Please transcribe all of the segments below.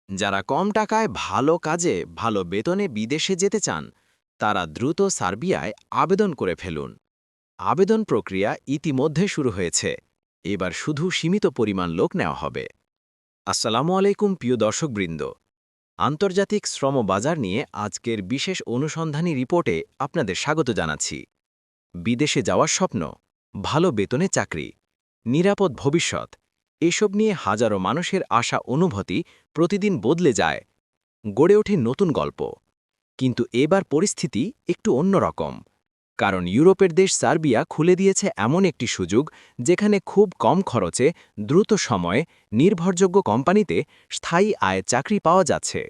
যারা কম টাকায় ভালো কাজে ভালো বেতনে বিদেশে যেতে চান তারা দ্রুত সার্বিয়ায় আবেদন করে ফেলুন। আবেদন প্রক্রিয়া ইতিমধ্যে শুরু হয়েছে। এবার শুধু সীমিত পরিমাণ লোক নেওয়া হবে। আসসালামু আলাইকুম প্রিয় দর্শকবৃন্দ, আন্তর্জাতিক শ্রম বাজার নিয়ে আজকের বিশেষ অনুসন্ধানী রিপোর্টে আপনাদের স্বাগত জানাচ্ছি। বিদেশে যাওয়ার স্বপ্ন, ভালো বেতনে চাকরি, নিরাপদ ভবিষ্যৎ, এসব নিয়ে হাজারো মানুষের আশা অনুভূতি প্রতিদিন বদলে যায়, গড়ে ওঠে নতুন গল্প। কিন্তু এবার পরিস্থিতি একটু অন্যরকম, কারণ ইউরোপের দেশ সার্বিয়া খুলে দিয়েছে এমন একটি সুযোগ যেখানে খুব কম খরচে দ্রুত সময়ে নির্ভরযোগ্য কোম্পানিতে স্থায়ী আয়ের চাকরি পাওয়া যাচ্ছে।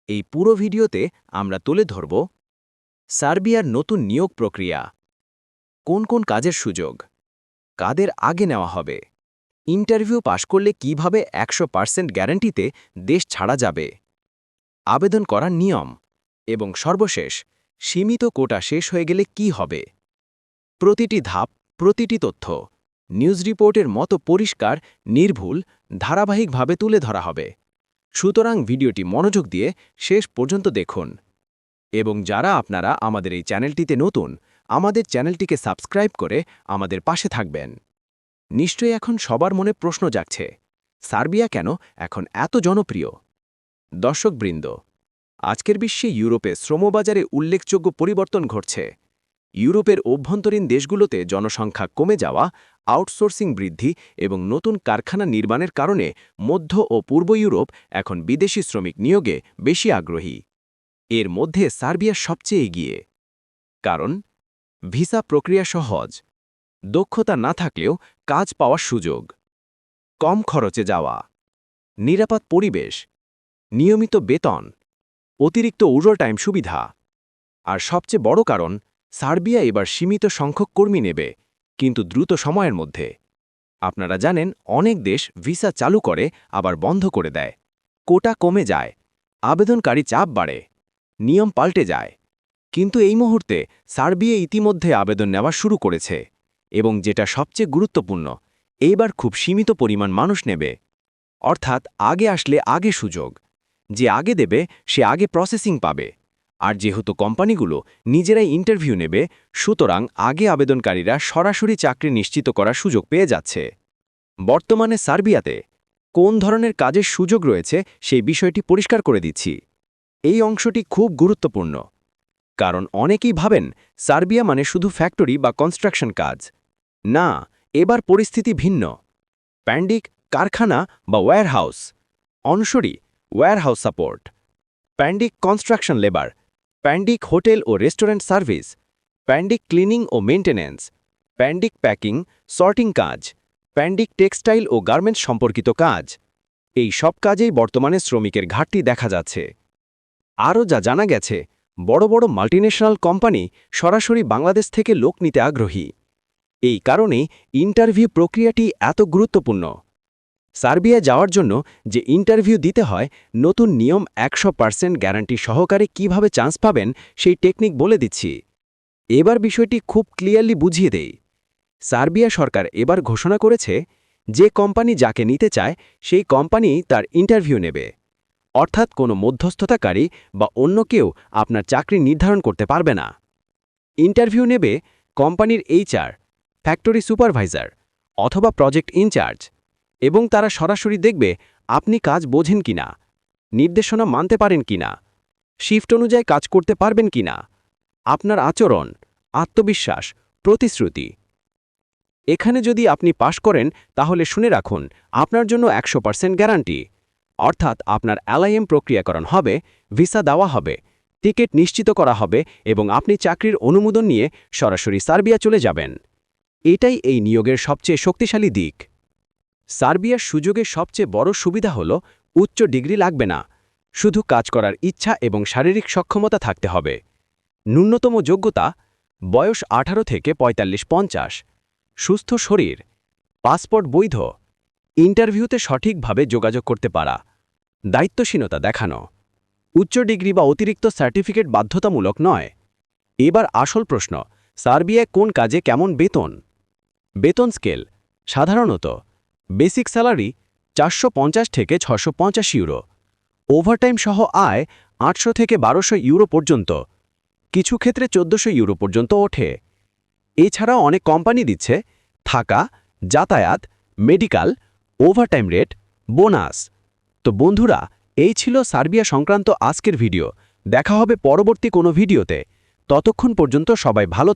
এই পুরো ভিডিওতে আমরা তুলে ধরব সার্বিয়ার নতুন নিয়োগ প্রক্রিয়া, কোন কোন কাজের সুযোগ, কাদের আগে নেওয়া হবে, ইন্টারভিউ পাশ করলে কিভাবে 100% গ্যারান্টিতে দেশ ছাড়া যাবে, আবেদন করার নিয়ম এবং সর্বশেষ সীমিত কোটা শেষ হয়ে গেলে কি হবে। প্রতিটি ধাপ, প্রতিটি তথ্য নিউজ রিপোর্টের মতো পরিষ্কার, নির্ভুল, ধারাবাহিকভাবে তুলে ধরা হবে। সুতরাং ভিডিওটি মনোযোগ দিয়ে শেষ পর্যন্ত দেখুন। এবং যারা আপনারা আমাদের এই চ্যানেলটিতে নতুন, আমাদের চ্যানেলটিকে সাবস্ক্রাইব করে আমাদের পাশে থাকবেন। নিশ্চয়ই এখন সবার মনে প্রশ্ন জাগছে, সার্বিয়া কেন এখন এত জনপ্রিয়? দর্শকবৃন্দ, আজকের বিশ্বে ইউরোপে শ্রমবাজারে উল্লেখযোগ্য পরিবর্তন ঘটছে। ইউরোপের অভ্যন্তরীণ দেশগুলোতে জনসংখ্যা কমে যাওয়া, আউটসোর্সিং বৃদ্ধি এবং নতুন কারখানা নির্মাণের কারণে মধ্য ও পূর্ব ইউরোপ এখন বিদেশি শ্রমিক নিয়োগে বেশি আগ্রহী। এর মধ্যে সার্বিয়া সবচেয়ে এগিয়ে। কারণ ভিসা প্রক্রিয়া সহজ, দক্ষতা না থাকলেও কাজ পাওয়ার সুযোগ, কম খরচে যাওয়া, নিরাপদ পরিবেশ, নিয়মিত বেতন, অতিরিক্ত ওভারটাইম সুবিধা। আর সবচেয়ে বড় কারণ, সার্বিয়া এবার সীমিত সংখ্যক কর্মী নেবে, কিন্তু দ্রুত সময়ের মধ্যে। আপনারা জানেন, অনেক দেশ ভিসা চালু করে আবার বন্ধ করে দেয়, কোটা কমে যায়, আবেদনকারী চাপ বাড়ে, নিয়ম পাল্টে যায়। কিন্তু এই মুহূর্তে সার্বিয়া ইতিমধ্যে আবেদন নেওয়া শুরু করেছে, এবং যেটা সবচেয়ে গুরুত্বপূর্ণ, এইবার খুব সীমিত পরিমাণ মানুষ নেবে। অর্থাৎ আগে আসলে আগে সুযোগ, যে আগে দেবে সে আগে প্রসেসিং পাবে। আর যেহেতু কোম্পানিগুলো নিজেরাই ইন্টারভিউ নেবে, সুতরাং আগে আবেদনকারীরা সরাসরি চাকরি নিশ্চিত করার সুযোগ পেয়ে যাচ্ছে। বর্তমানে সার্বিয়াতে কোন ধরনের কাজের সুযোগ রয়েছে সেই বিষয়টি পরিষ্কার করে দিচ্ছি। এই অংশটি খুব গুরুত্বপূর্ণ, কারণ অনেকেই ভাবেন সার্বিয়া মানে শুধু ফ্যাক্টরি বা কনস্ট্রাকশন কাজ। না, এবার পরিস্থিতি ভিন্ন। প্যান্ডিক কারখানা বা ওয়্যারহাউস, অনসরি ওয়্যারহাউস সাপোর্ট, প্যান্ডিক কনস্ট্রাকশন লেবার, প্যান্ডিক হোটেল ও রেস্টুরেন্ট সার্ভিস, প্যান্ডিক ক্লিনিং ও মেইনটেন্যান্স, প্যান্ডিক প্যাকিং সর্টিং কাজ, প্যান্ডিক টেক্সটাইল ও গার্মেন্টস সম্পর্কিত কাজ। এই সব কাজেই বর্তমানে শ্রমিকের ঘাটতি দেখা যাচ্ছে। আরও যা জানা গেছে, বড় বড় মাল্টিন্যাশনাল কোম্পানি সরাসরি বাংলাদেশ থেকে লোক নিতে আগ্রহী। এই কারণেই ইন্টারভিউ প্রক্রিয়াটি এত গুরুত্বপূর্ণ। সার্বিয়া যাওয়ার জন্য যে ইন্টারভিউ দিতে হয়, নতুন নিয়ম 100% গ্যারান্টি সহকারে কিভাবে চান্স পাবেন সেই টেকনিক বলে দিচ্ছি। এবার বিষয়টি খুব ক্লিয়ারলি বুঝিয়ে দেই। সার্বিয়া সরকার এবার ঘোষণা করেছে, যে কোম্পানি যাকে নিতে চায় সেই কোম্পানি তার ইন্টারভিউ নেবে। অর্থাৎ কোনো মধ্যস্থতাকারী বা অন্য কেউ আপনার চাকরি নির্ধারণ করতে পারবে না। ইন্টারভিউ নেবে কোম্পানির এইচআর, ফ্যাক্টরি সুপারভাইজার অথবা প্রজেক্ট ইনচার্জ, এবং তারা সরাসরি দেখবে আপনি কাজ বোঝেন কিনা, নির্দেশনা মানতে পারেন কিনা, শিফট অনুযায়ী কাজ করতে পারবেন কিনা, আপনার আচরণ, আত্মবিশ্বাস, প্রতিশ্রুতি। এখানে যদি আপনি পাশ করেন তাহলে শুনে রাখুন, আপনার জন্য 100% গ্যারান্টি। অর্থাৎ আপনার এলআইএম প্রক্রিয়াকরণ হবে, ভিসা দেওয়া হবে, টিকিট নিশ্চিত করা হবে এবং আপনি চাকরির অনুমোদন নিয়ে সরাসরি সার্বিয়া চলে যাবেন। এটাই এই নিয়োগের সবচেয়ে শক্তিশালী দিক। সার্বিয়ার সুযোগের সবচেয়ে বড় সুবিধা হল উচ্চ ডিগ্রি লাগবে না, শুধু কাজ করার ইচ্ছা এবং শারীরিক সক্ষমতা থাকতে হবে। ন্যূনতম যোগ্যতা বয়স 18 থেকে 45-50, সুস্থ শরীর, পাসপোর্ট বৈধ, ইন্টারভিউতে সঠিকভাবে যোগাযোগ করতে পারা, দায়িত্বশীলতা দেখানো। উচ্চ ডিগ্রি বা অতিরিক্ত সার্টিফিকেট বাধ্যতামূলক নয়। এবার আসল প্রশ্ন, সার্বিয়ায় কোন কাজে কেমন বেতন? বেতন স্কেল সাধারণত বেসিক স্যালারি 450 থেকে 650 ইউরো, ওভারটাইম সহ আয় 800 থেকে 1200 ইউরো পর্যন্ত, কিছু ক্ষেত্রে 1400 ইউরো পর্যন্ত ওঠে। এছাড়াও অনেক কোম্পানি দিচ্ছে থাকা, যাতায়াত, মেডিকেল, ওভারটাইম রেট, বোনাস। তো বন্ধুরা, এই ছিল সার্বিয়া সংক্রান্ত আজকের ভিডিও। দেখা হবে পরবর্তী কোনো ভিডিওতে। ততক্ষণ পর্যন্ত সবাই ভালো